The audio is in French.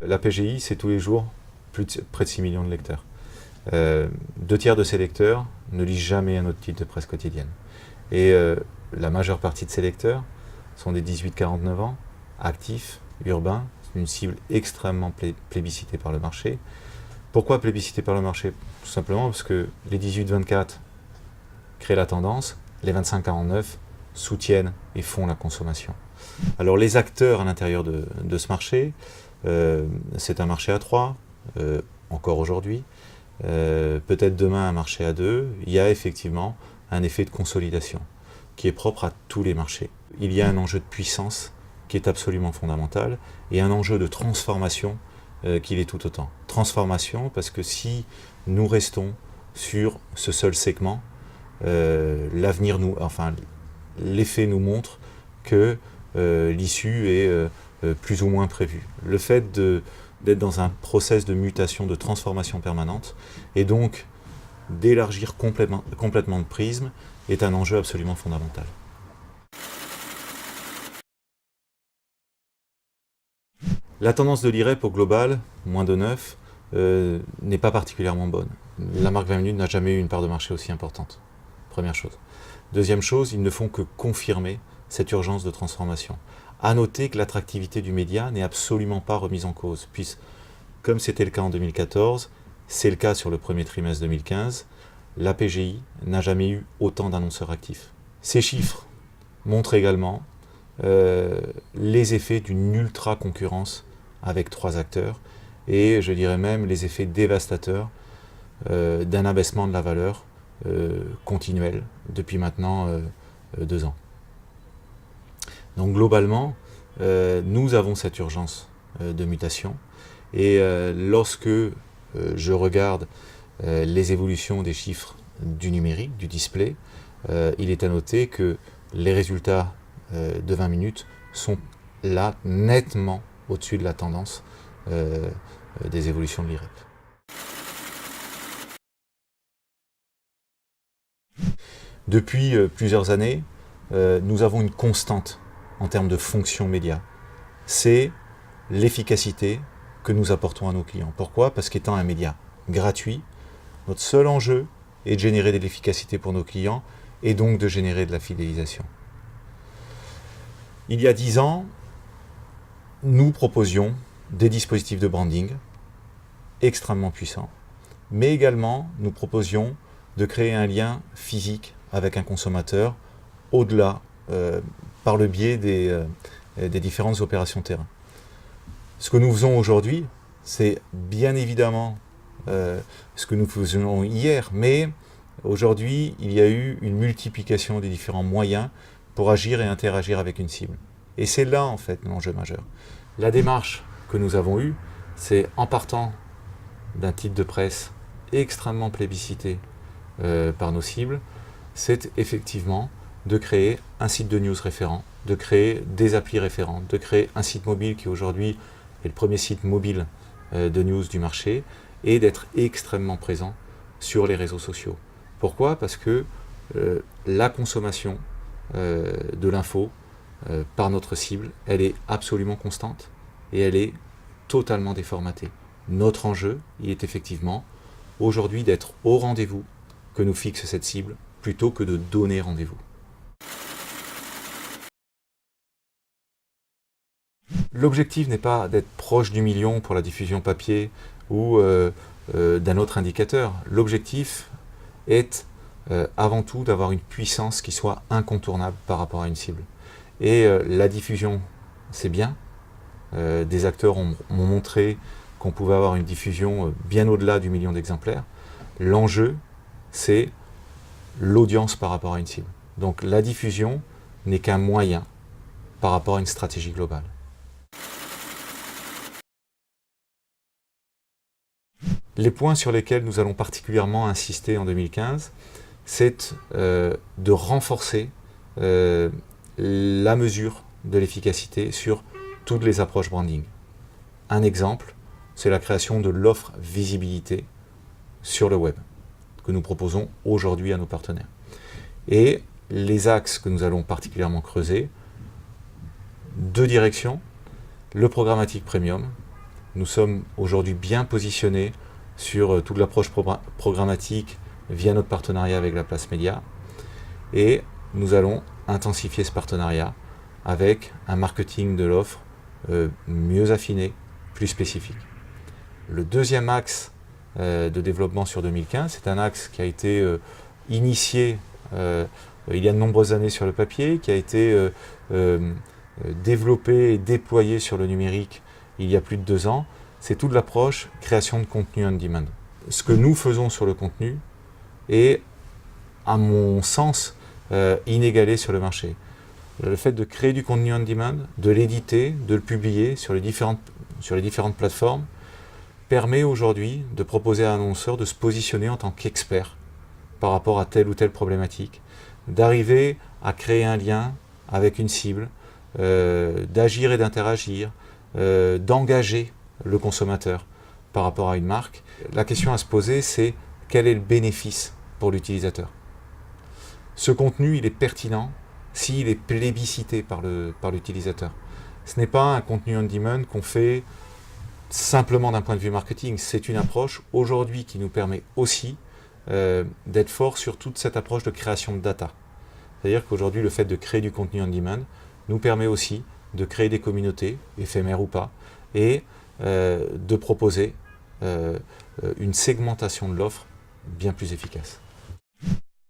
La PGI, c'est tous les jours près de 6 millions de lecteurs. 2/3 de ces lecteurs ne lisent jamais un autre titre de presse quotidienne. Et la majeure partie de ces lecteurs sont des 18-49 ans, actifs, urbains. C'est une cible extrêmement plébiscitée par le marché. Pourquoi plébiscitée par le marché? Tout simplement parce que les 18-24 créent la tendance, les 25-49 soutiennent et font la consommation. Alors les acteurs à l'intérieur de ce marché, c'est un marché à 3, encore aujourd'hui, peut-être demain un marché à 2, il y a effectivement un effet de consolidation qui est propre à tous les marchés. Il y a un enjeu de puissance qui est absolument fondamental et un enjeu de transformation qui l'est tout autant. Transformation parce que si nous restons sur ce seul segment, l'effet nous montre que l'issue est plus ou moins prévue. Le fait d'être dans un process de mutation, de transformation permanente, et donc d'élargir complètement de prisme, est un enjeu absolument fondamental. La tendance de l'IREP au global, moins de 9, n'est pas particulièrement bonne. La marque 20 minutes n'a jamais eu une part de marché aussi importante. Première chose. Deuxième chose, ils ne font que confirmer cette urgence de transformation. À noter que l'attractivité du média n'est absolument pas remise en cause, puisque, comme c'était le cas en 2014, c'est le cas sur le premier trimestre 2015, la PGI n'a jamais eu autant d'annonceurs actifs. Ces chiffres montrent également les effets d'une ultra-concurrence avec 3 acteurs, et je dirais même les effets dévastateurs d'un abaissement de la valeur continuel depuis maintenant 2 ans. Donc globalement, nous avons cette urgence de mutation, et lorsque je regarde les évolutions des chiffres du numérique, du display, il est à noter que les résultats de 20 minutes sont là nettement au-dessus de la tendance des évolutions de l'IREP. Depuis plusieurs années, nous avons une constante en termes de fonction média. C'est l'efficacité que nous apportons à nos clients. Pourquoi? Parce qu'étant un média gratuit, notre seul enjeu est de générer de l'efficacité pour nos clients et donc de générer de la fidélisation. Il y a 10 ans, nous proposions des dispositifs de branding extrêmement puissants, mais également nous proposions de créer un lien physique avec un consommateur au-delà, par le biais des différentes opérations terrain. Ce que nous faisons aujourd'hui, c'est bien évidemment ce que nous faisions hier, mais aujourd'hui, il y a eu une multiplication des différents moyens pour agir et interagir avec une cible. Et c'est là, en fait, l'enjeu majeur. La démarche que nous avons eue, c'est en partant d'un titre de presse extrêmement plébiscité par nos cibles, c'est effectivement de créer un site de news référent, de créer des applis référentes, de créer un site mobile qui aujourd'hui est le premier site mobile de news du marché, et d'être extrêmement présent sur les réseaux sociaux. Pourquoi? Parce que la consommation de l'info par notre cible, elle est absolument constante et elle est totalement déformatée. Notre enjeu, il est effectivement aujourd'hui d'être au rendez-vous que nous fixe cette cible plutôt que de donner rendez-vous. L'objectif n'est pas d'être proche du million pour la diffusion papier ou d'un autre indicateur. L'objectif est avant tout d'avoir une puissance qui soit incontournable par rapport à une cible. Et la diffusion, c'est bien. Des acteurs m'ont montré qu'on pouvait avoir une diffusion bien au-delà du million d'exemplaires. L'enjeu, c'est l'audience par rapport à une cible. Donc la diffusion n'est qu'un moyen par rapport à une stratégie globale. Les points sur lesquels nous allons particulièrement insister en 2015, c'est de renforcer la mesure de l'efficacité sur toutes les approches branding. Un exemple, c'est la création de l'offre visibilité sur le web, que nous proposons aujourd'hui à nos partenaires. Et les axes que nous allons particulièrement creuser, 2 directions, le programmatique premium nous sommes aujourd'hui bien positionnés sur toute l'approche programmatique via notre partenariat avec la Place Média. Et nous allons intensifier ce partenariat avec un marketing de l'offre mieux affiné, plus spécifique. Le deuxième axe de développement sur 2015, c'est un axe qui a été initié il y a de nombreuses années sur le papier, qui a été développé et déployé sur le numérique il y a plus de 2 ans. C'est toute l'approche création de contenu on demand. Ce que nous faisons sur le contenu est, à mon sens, inégalé sur le marché. Le fait de créer du contenu on demand, de l'éditer, de le publier sur les différentes plateformes, permet aujourd'hui de proposer à l'annonceur de se positionner en tant qu'expert par rapport à telle ou telle problématique, d'arriver à créer un lien avec une cible, d'agir et d'interagir, d'engager le consommateur par rapport à une marque. La question à se poser, c'est quel est le bénéfice pour l'utilisateur? Ce contenu, il est pertinent s'il est plébiscité par l'utilisateur. Ce n'est pas un contenu on demand qu'on fait simplement d'un point de vue marketing. C'est une approche aujourd'hui qui nous permet aussi d'être fort sur toute cette approche de création de data. C'est-à-dire qu'aujourd'hui, le fait de créer du contenu on demand nous permet aussi de créer des communautés, éphémères ou pas, et de proposer une segmentation de l'offre bien plus efficace.